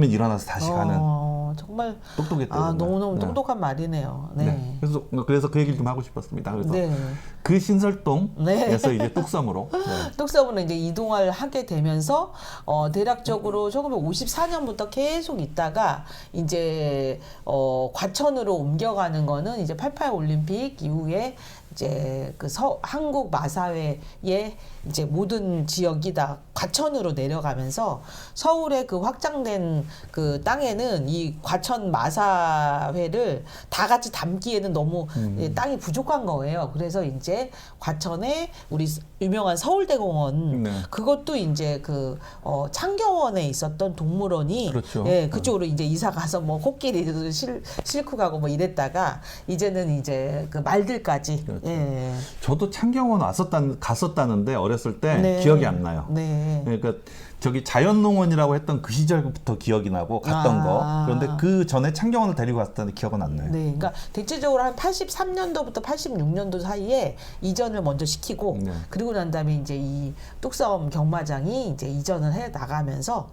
면 일어나서 다시 가는 정말 똑똑했대요. 너무너무 네. 똑똑한 말이네요. 네. 네. 그래서 그 얘기를 좀 하고 싶었습니다. 그래서 네. 그 신설동에서 네. 이제 뚝섬으로 뚝섬으로 이제 이동을 하게 되면서 대략적으로 1954년부터 계속 있다가 이제 과천으로 옮겨가는 거는 이제 88 올림픽 이후에 이제 그 한국 마사회의 이제 모든 지역이 다 과천으로 내려가면서 서울의 그 확장된 그 땅에는 이 과천 마사회를 다 같이 담기에는 너무 땅이 부족한 거예요. 그래서 이제 과천에 우리 유명한 서울대공원 네. 그것도 이제 그 창경원에 있었던 동물원이 그렇죠. 예, 그쪽으로 이제 이사 가서 뭐 코끼리도 싣고 가고 뭐 이랬다가 이제는 이제 그 말들까지 그렇죠. 예. 저도 창경원 갔었다는데 어렸을 때 네. 기억이 안 나요. 네. 그러니까 저기 자연농원이라고 했던 그 시절부터 기억이 나고 갔던 거. 그런데 그 전에 창경원을 데리고 갔다는 기억은 안 나요. 네, 그러니까 대체적으로 한 83년도부터 86년도 사이에 이전을 먼저 시키고 네. 그리고 난 다음에 이제 이 뚝섬 경마장이 이제 이전을 해 나가면서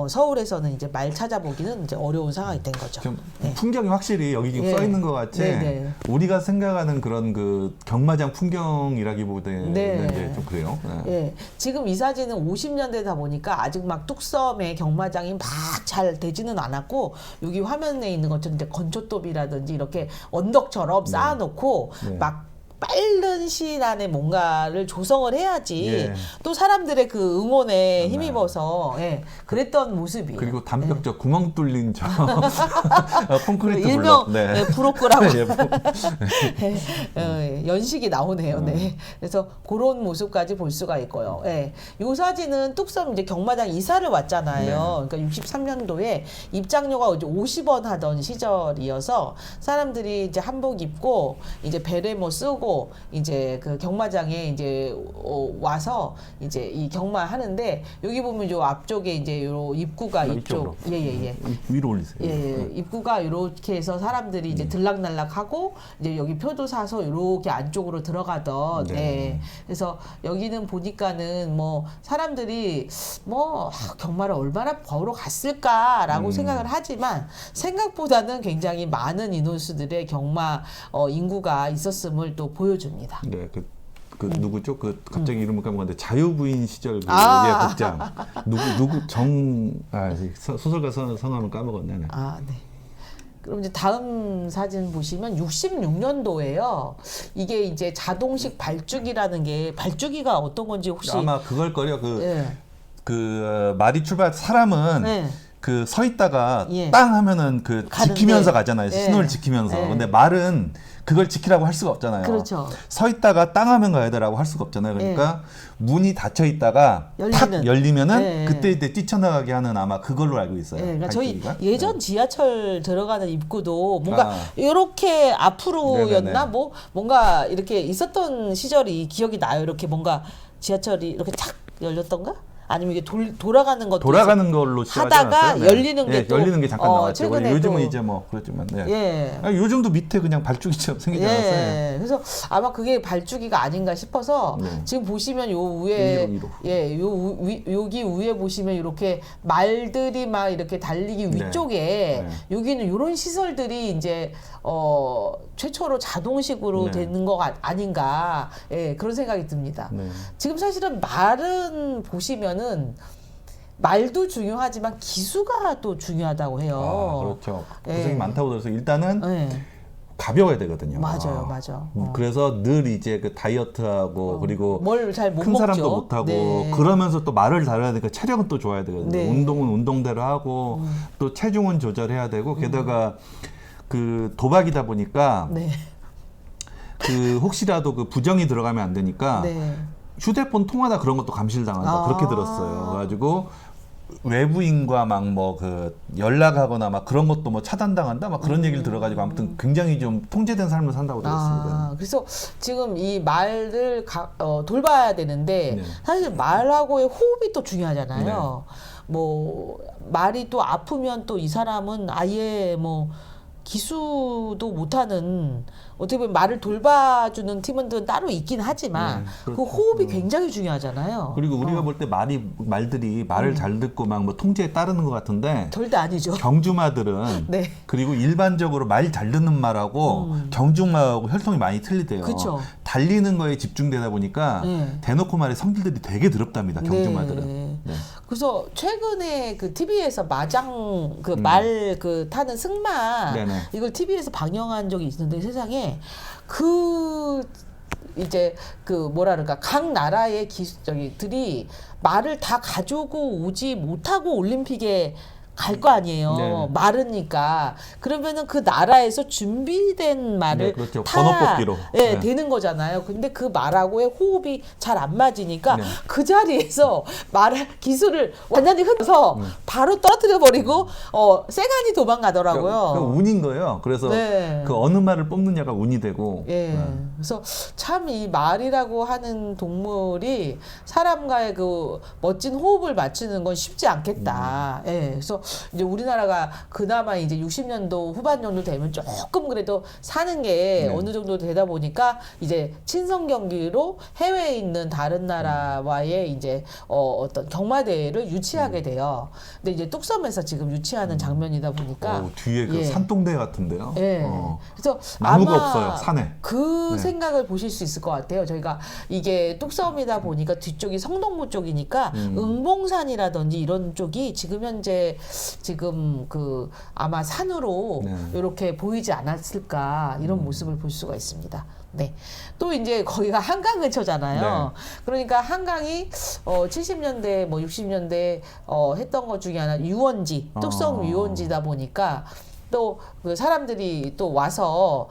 서울에서는 이제 말 찾아보기는 이제 어려운 상황이 된 거죠. 좀 네. 풍경이 확실히 여기 지금 예. 써 있는 것 같이 네, 네. 우리가 생각하는 그런 그 경마장 풍경이라기보다는 네. 이제 좀 그래요. 네. 예, 지금 이 사진은 50년대다 보니까 아직 막 뚝섬의 경마장이 막 잘 되지는 않았고 여기 화면에 있는 것처럼 이제 건초톱이라든지 이렇게 언덕처럼 쌓아놓고 네. 막 빠른 시일 안에 뭔가를 조성을 해야지 예. 또 사람들의 그 응원에 힘입어서 예, 그랬던 모습이에요. 그리고 담벽 구멍 뚫린 저 콘크리트 일명 블럭. 네. 예, 부록거라고 예, 뭐. 연식이 나오네요. 네. 그래서 그런 모습까지 볼 수가 있고요. 예. 요 사진은 뚝섬 이제 경마장 이사를 왔잖아요. 그러니까 63년도에 입장료가 이제 50원 하던 시절이어서 사람들이 이제 한복 입고 이제 베레모 쓰고 이제 그 경마장에 이제 와서 이제 이 경마하는데 여기 보면 요 앞쪽에 이제 요 입구가 이쪽 예예예. 위로 올리세요. 예, 입구가 이렇게 해서 사람들이 이제 들락날락하고 이제 여기 표도 사서 이렇게 안쪽으로 들어가던 네. 예. 그래서 여기는 보니까는 뭐 사람들이 뭐 경마를 얼마나 보러 갔을까라고 생각을 하지만 생각보다는 굉장히 많은 인원수들의 경마 인구가 있었음을 또 보여줍니다. 네, 그 누구죠? 그 갑자기 이름을 까먹었는데 자유부인 시절 그 예, 극장 누구 소설가 성함을 까먹었네. 네. 네. 그럼 이제 다음 사진 보시면 66년도예요. 이게 이제 자동식 발주기라는 게 발주기가 어떤 건지 혹시 아마 그걸 거려 예. 그 말이 출발 사람은 네. 그 서 있다가 예. 땅 하면은 그 가는데. 지키면서 가잖아요. 예. 신호를 지키면서. 예. 근데 말은 그걸 지키라고 할 수가 없잖아요. 그렇죠. 서 있다가 땅 하면 가야 되라고 할 수가 없잖아요. 그러니까 문이 닫혀 있다가 탁 열리면은 예. 그때 뛰쳐나가게 하는 아마 그걸로 알고 있어요. 예, 그러니까 저희 발길이가. 예전 지하철 들어가는 입구도 뭔가 아. 이렇게 앞으로였나 네네네. 뭐 뭔가 이렇게 있었던 시절이 기억이 나요. 이렇게 뭔가 지하철이 이렇게 착 열렸던가? 아니면 이게 돌아가는 것도 돌아가는 걸로 시작하지 하다가 않았어요? 네. 열리는 게 예, 또 열리는 게 잠깐 나왔죠. 최근에 요즘은 또 이제 뭐 그렇지만 네. 예. 아니, 요즘도 밑에 그냥 발주기처럼 생기지 않았어요? 예. 그래서 아마 그게 발주기가 아닌가 싶어서 네. 지금 보시면 요 위에 위로. 예, 여기 위에 보시면 이렇게 말들이 막 이렇게 달리기 네. 위쪽에 네. 여기는 이런 시설들이 이제 최초로 자동식으로 네. 되는 거 아닌가 예, 그런 생각이 듭니다. 네. 지금 사실은 말은 보시면은 말도 중요하지만 기수가 또 중요하다고 해요. 그렇죠. 예. 고생이 많다고 들어서 일단은 예. 가벼워야 되거든요. 맞아요, 맞아. 그래서 늘 이제 그 다이어트하고 그리고 뭘 잘 못 큰 먹죠. 사람도 못하고 네. 그러면서 또 말을 잘해야 되니까 체력은 또 좋아야 되거든요. 네. 운동은 운동대로 하고 또 체중은 조절해야 되고 게다가 그 도박이다 보니까 네. 그 혹시라도 그 부정이 들어가면 안 되니까 네. 휴대폰 통화나 그런 것도 감시를 당한다 아. 그렇게 들었어요. 그래가지고 외부인과 막 뭐 그 연락하거나 막 그런 것도 뭐 차단당한다 막 그런 얘기를 들어가지고 아무튼 굉장히 좀 통제된 삶을 산다고 들었습니다. 그래서 지금 이 말을 돌봐야 되는데 네. 사실 말하고의 호흡이 또 중요하잖아요. 뭐 말이 또 아프면 또 이 사람은 아예 뭐 기수도 못하는 어떻게 보면 말을 돌봐주는 팀원들은 따로 있긴 하지만 그 그렇죠. 호흡이 굉장히 중요하잖아요. 그리고 우리가 볼 때 말들이 말을 잘 듣고 막 뭐 통제에 따르는 것 같은데 절대 아니죠. 경주마들은 네. 그리고 일반적으로 말 잘 듣는 말하고 경주마하고 혈통이 많이 틀리대요. 그쵸. 달리는 거에 집중되다 보니까 네. 대놓고 말의 성질들이 되게 더럽답니다. 경주마들은. 네. 네. 그래서 최근에 그 TV에서 마장 그 말 그 타는 승마 네네. 이걸 TV에서 방영한 적이 있는데 세상에 그 이제 그 뭐라 그럴까 각 나라의 기술적이들이 말을 다 가지고 오지 못하고 올림픽에 갈 거 아니에요. 네. 마르니까 그러면은 그 나라에서 준비된 말을 네, 그렇죠. 타 번호 뽑기로. 네, 네. 되는 거잖아요. 근데 그 말하고의 호흡이 잘 안 맞으니까 네. 그 자리에서 말 기술을 완전히 흔들어서 바로 떨어뜨려 버리고 쌩안이 도망가더라고요. 그러니까 운인 거예요. 그래서 네. 그 어느 말을 뽑느냐가 운이 되고. 예. 네. 그래서 참 이 말이라고 하는 동물이 사람과의 그 멋진 호흡을 맞추는 건 쉽지 않겠다. 예. 그래서 이제 우리나라가 그나마 이제 60년도 후반 정도 되면 조금 그래도 사는 게 네. 어느 정도 되다 보니까 이제 친선 경기로 해외에 있는 다른 나라와의 이제 어떤 경마 대회를 유치하게 돼요. 근데 이제 뚝섬에서 지금 유치하는 장면이다 보니까 뒤에 그 예. 산동대 같은데요. 예. 그래서 나무가 아마 없어요, 산에. 그 네. 생각을 보실 수 있을 것 같아요. 저희가 이게 뚝섬이다 보니까 뒤쪽이 성동구 쪽이니까 응봉산이라든지 이런 쪽이 지금 현재 지금 그 아마 산으로 네. 이렇게 보이지 않았을까 이런 모습을 볼 수가 있습니다. 네. 또 이제 거기가 한강 근처잖아요. 네. 그러니까 한강이 70년대 뭐 60년대 했던 것 중에 하나 유원지, 뚝섬 유원지다 보니까 또 그 사람들이 또 와서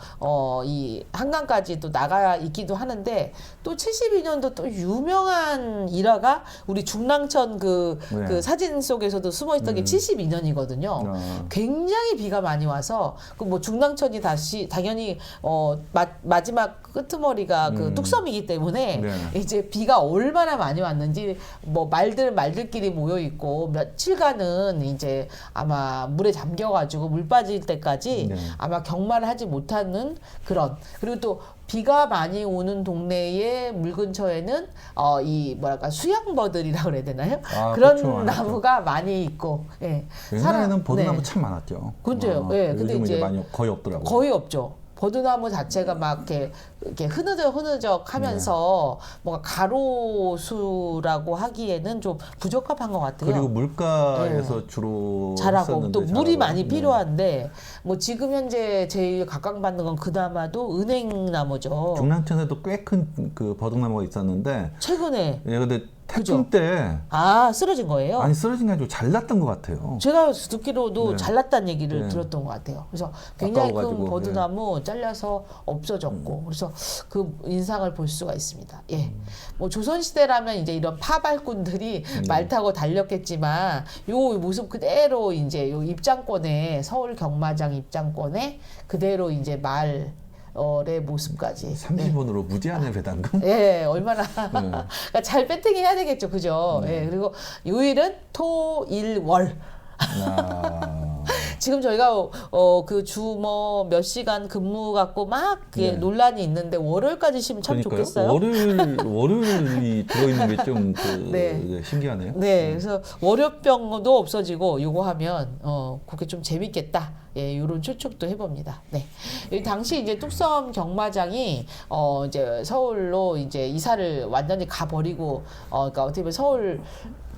이 한강까지 또 나가 있기도 하는데 또 72년도 또 유명한 일화가 우리 중랑천 그 사진 속에서도 숨어 있던 게 72년이거든요. 굉장히 비가 많이 와서 그 뭐 중랑천이 다시 당연히 마지막 끄트머리가 그 뚝섬이기 때문에 네. 이제 비가 얼마나 많이 왔는지 뭐 말들끼리 모여 있고 며칠간은 이제 아마 물에 잠겨가지고 물 빠질 때까지 네. 아마 경마를 하지 못하는 그런 그리고 또 비가 많이 오는 동네의 물 근처에는 이 뭐랄까 수양버들이라고 그래야 되나요? 그런 그렇죠. 나무가 많이 있고 예. 옛날에는 버드나무 네. 참 많았죠. 그죠. 예. 근데 요즘은 이제 많이 거의 없더라고요. 거의 없죠. 버드나무 자체가 막 이렇게 흐느적 하면서 뭔가 가로수라고 하기에는 좀 부적합한 것 같아요. 그리고 물가에서 주로 자라고 했었는데 또 물이 자라고. 많이 네. 필요한데 뭐 지금 현재 제일 각광받는 건 그나마도 은행나무죠. 중랑천에도 꽤 큰 그 버드나무가 있었는데 최근에 예, 근데 그죠? 태풍 때 쓰러진 거예요? 아니 쓰러진 게 아니고 잘났던 것 같아요. 제가 듣기로도 네. 잘났다는 얘기를 네. 들었던 것 같아요. 그래서 굉장히 큰 아까워가지고, 버드나무 잘려서 없어졌고, 그래서 그 인상을 볼 수가 있습니다. 예, 뭐 조선 시대라면 이제 이런 파발꾼들이 말 타고 달렸겠지만, 요 모습 그대로 이제 요 입장권에 서울 경마장 입장권에 그대로 이제 말의 모습까지. 30원으로 무제한의 배당금? 예, 얼마나 그러니까 잘 배팅이 해야 되겠죠, 그죠? 예, 그리고 요일은 토, 일, 월. 지금 저희가 그 주 뭐 몇 시간 근무 갖고 막 네. 논란이 있는데 월요일까지 쉬면 참 그러니까요. 좋겠어요. 월요일이 들어있는 게 좀 네. 신기하네요. 네, 그래서 월요병도 없어지고 요거 하면 그게 좀 재밌겠다. 예, 요런 추측도 해봅니다. 네, 이 당시 이제 뚝섬 경마장이 이제 서울로 이제 이사를 완전히 가버리고 그러니까 어떻게 보면 서울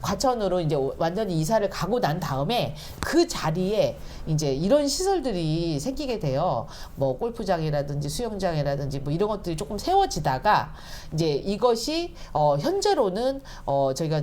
과천으로 이제 완전히 이사를 가고 난 다음에 그 자리에 이제 이런 시설들이 생기게 돼요. 뭐 골프장이라든지 수영장이라든지 뭐 이런 것들이 조금 세워지다가 이제 이것이 현재로는 저희가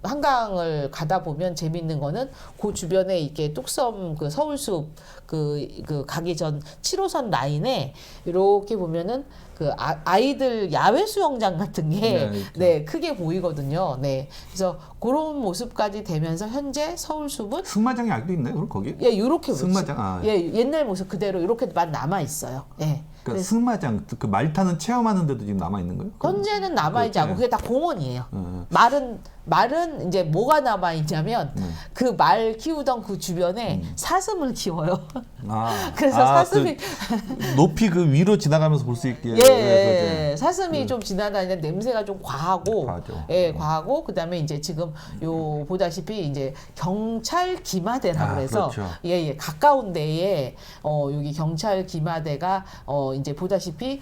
한강을 가다 보면 재밌는 거는 그 주변에 이렇게 뚝섬 그 서울숲 그 가기 전 7호선 라인에 이렇게 보면은 그 아이들 야외 수영장 같은 게 네, 네, 크게 보이거든요. 네. 그래서 그런 모습까지 되면서 현재 서울숲은 승마장이 아직도 있나요? 그럼 거기? 예, 요렇게 승마장. 아. 예, 옛날 모습 그대로 이렇게만 남아 있어요. 예. 그러니까 승마장 그 말 타는 체험하는 데도 지금 남아 있는 거예요? 현재는 남아있지 않고 그게 다 공원이에요. 말은 이제 뭐가 남아있냐면 그 말 키우던 그 주변에 사슴을 키워요. 그래서 사슴이 그 높이 그 위로 지나가면서 볼 수 있게. 예, 사슴이 좀 지나다니는 냄새가 좀 과하고, 과하죠. 예, 과하고 그다음에 이제 지금 요 보다시피 이제 경찰 기마대라고 그래서 그렇죠. 예, 가까운 데에 여기 경찰 기마대가 이제 보다시피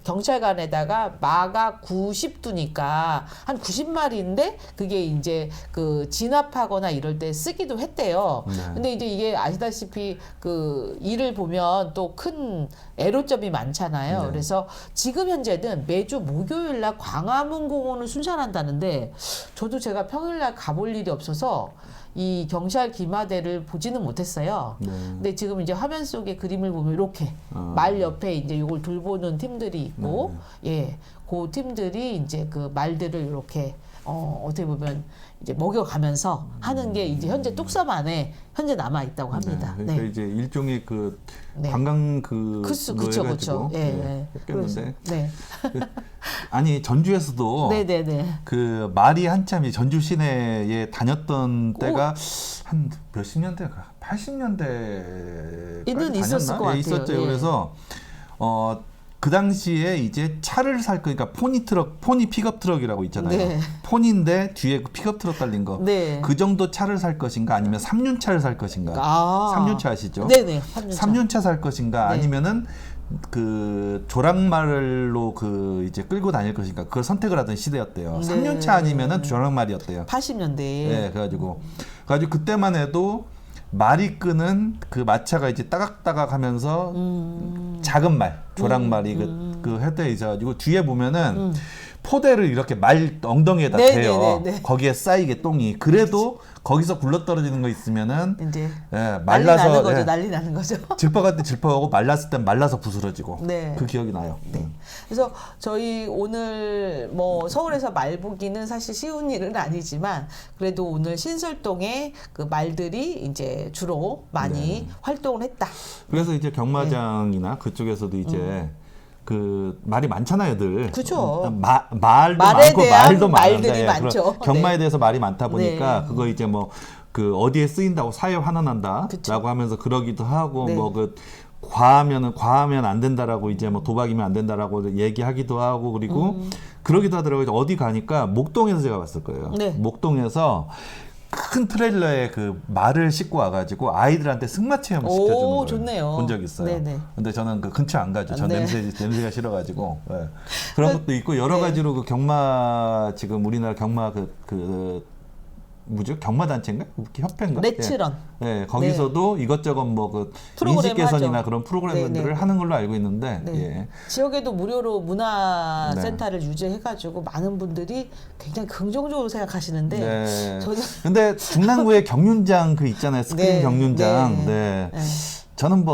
경찰관에다가 마가 90두니까 한 90마리인데 그게 이제 그 진압하거나 이럴 때 쓰기도 했대요. 근데 이제 이게 아시다시피 그 일을 보면 또 큰 애로점이 많잖아요. 그래서 지금 현재는 매주 목요일 날 광화문 공원을 순찰한다는데 저도 제가 평일 날 가볼 일이 없어서 이 경찰 기마대를 보지는 못했어요. 근데 지금 이제 화면 속에 그림을 보면 이렇게 말 옆에 이제 이걸 돌보는 팀들이 있고, 예, 그 팀들이 이제 그 말들을 이렇게 어떻게 보면 이제 먹여가면서 하는 게 이제 현재 뚝섬 안에 현재 남아 있다고 합니다. 그러니까 이제 일종의 그 네. 관광 그 그쵸. 예. 했겠는데. 네. 아니 전주에서도 네네네. 그 말이 한참 전주 시내에 다녔던 때가 한 몇십 년대가 80년대 이는 있었을 것 같아요. 있었죠. 예. 그래서 그 당시에 이제 차를 살 거니까 포니 픽업 트럭이라고 있잖아요. 네. 폰인데 뒤에 그 픽업 트럭 달린 거. 네. 그 정도 차를 살 것인가 아니면 3륜차를 살 것인가. 3륜차 아시죠? 네네. 3륜차 살 것인가 네. 아니면은 그 조랑말로 그 이제 끌고 다닐 것인가 그걸 선택을 하던 시대였대요. 네. 3륜차 아니면은 조랑말이었대요. 80년대에. 네, 그래가지고 그때만 해도 말이 끄는 그 마차가 이제 따각따각 하면서 작은 말, 조랑말이 그 헤드에 있어가지고 뒤에 보면은 포대를 이렇게 말 엉덩이에다 대요. 거기에 쌓이게 똥이. 그래도 거기서 굴러떨어지는 거 있으면은 이제 예, 난리 말라서 나는 거죠. 난리 나는 거죠. 질퍽할 때 질퍽하고 말랐을 땐 말라서 부스러지고. 네. 그 기억이 나요. 네. 그래서 저희 오늘 뭐 서울에서 말 보기는 사실 쉬운 일은 아니지만 그래도 오늘 신설동에 그 말들이 이제 주로 많이 활동을 했다. 그래서 이제 경마장이나 그쪽에서도 이제 그 말이 많잖아요, 늘. 그죠. 말도 말에 많고 대한 말도 말들이 많은데 많죠. 경마에 네. 대해서 말이 많다 보니까 네. 그거 이제 뭐 그 어디에 쓰인다고 사회 환원한다라고 그쵸. 하면서 그러기도 하고 네. 뭐 그 과하면 안 된다라고 이제 뭐 도박이면 안 된다라고 얘기하기도 하고 그리고 그러기도 하더라고요. 어디 가니까 목동에서 제가 봤을 거예요. 네. 목동에서 큰 트레일러에 그 말을 싣고 와가지고 아이들한테 승마 체험을 시켜주는 걸 좋네요. 본 적 있어요. 네네. 근데 저는 그 근처 안 가죠. 전 네. 냄새가 싫어가지고 그런 것도 있고 여러 가지로 그 경마 지금 우리나라 경마 뭐죠? 경마단체인가? 협회인가? 레츠런. 네, 거기서도 이것저것 뭐 그 프로그램 인식 개선이나 하죠. 그런 프로그램들을 네, 네. 하는 걸로 알고 있는데 네. 예. 지역에도 무료로 문화센터를 유지해가지고 많은 분들이 굉장히 긍정적으로 생각하시는데 네. 저는 근데 중랑구에 경륜장 그 있잖아요. 스크린 네, 경륜장. 네. 네. 저는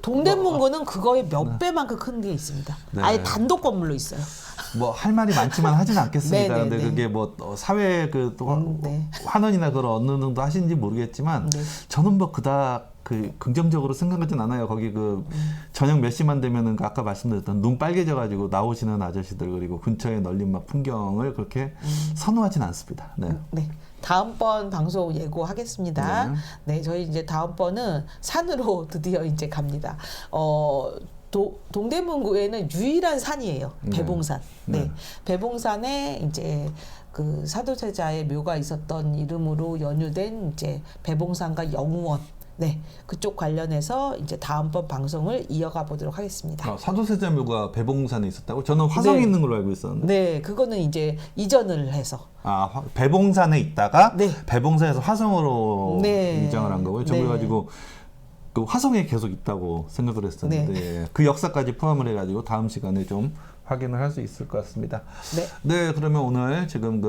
동대문구는 그거의 몇 배만큼 큰 게 있습니다. 네. 아예 단독 건물로 있어요. 뭐 할 말이 많지만 하진 않겠습니다. 네, 네, 근데 네. 그게 뭐 사회 그 네. 환원이나 그런 어느 정도 하시는지 모르겠지만 네. 저는 뭐 그닥 그 긍정적으로 생각하진 않아요. 거기 그 저녁 몇 시만 되면은 그 아까 말씀드렸던 눈 빨개져 가지고 나오시는 아저씨들 그리고 근처에 널린 막 풍경을 그렇게 선호하진 않습니다. 네. 네. 다음번 방송 예고하겠습니다. 네, 저희 이제 다음번은 산으로 드디어 이제 갑니다. 동대문구에는 유일한 산이에요. 배봉산. 네. 배봉산에 이제 그 사도세자의 묘가 있었던 이름으로 연유된 이제 배봉산과 영우원. 네, 그쪽 관련해서 이제 다음번 방송을 이어가 보도록 하겠습니다. 사도세자묘가 배봉산에 있었다고? 저는 화성에 네. 있는 걸로 알고 있었는데. 네, 그거는 이제 이전을 해서. 배봉산에 있다가 네. 배봉산에서 화성으로 네. 이장을 한 거고요. 저 네. 그래가지고 그 화성에 계속 있다고 생각을 했었는데 그 역사까지 포함을 해가지고 다음 시간에 좀 확인을 할 수 있을 것 같습니다. 네. 그러면 오늘 지금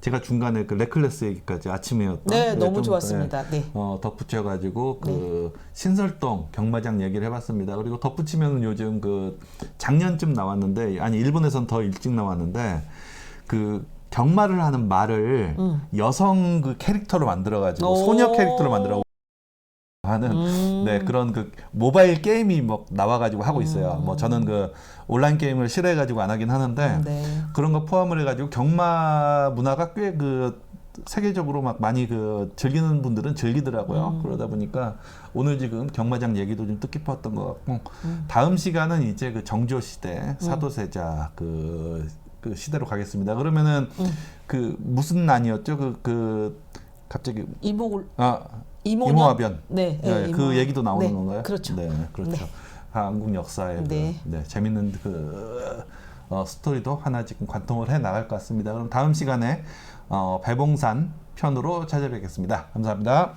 제가 중간에 그 레클레스 얘기까지 아침에였던 네, 너무 좀, 좋았습니다. 네. 덧붙여가지고 그 신설동 경마장 얘기를 해봤습니다. 그리고 덧붙이면 요즘 그 작년쯤 나왔는데 일본에선 더 일찍 나왔는데 그 경마를 하는 말을 여성 그 캐릭터로 만들어가지고 오. 소녀 캐릭터로 만들어 하는 네 그런 그 모바일 게임이 뭐 나와가지고 하고 있어요. 뭐 저는 그 온라인 게임을 싫어해가지고 안 하긴 하는데 네. 그런 거 포함을 해가지고 경마 문화가 꽤 그 세계적으로 막 많이 그 즐기는 분들은 즐기더라고요. 그러다 보니까 오늘 지금 경마장 얘기도 좀 뜻깊었던 것 같고 다음 시간은 이제 그 정조 시대 사도세자 그 시대로 가겠습니다. 그러면은 그 무슨 난이었죠? 그 갑자기 이모화변. 네, 네, 이모. 그 얘기도 나오는 네, 건가요? 그렇죠. 네, 그렇죠. 네. 한국 역사의 네. 그, 네, 재밌는 그 스토리도 하나 지금 관통을 해 나갈 것 같습니다. 그럼 다음 시간에 배봉산 편으로 찾아뵙겠습니다. 감사합니다.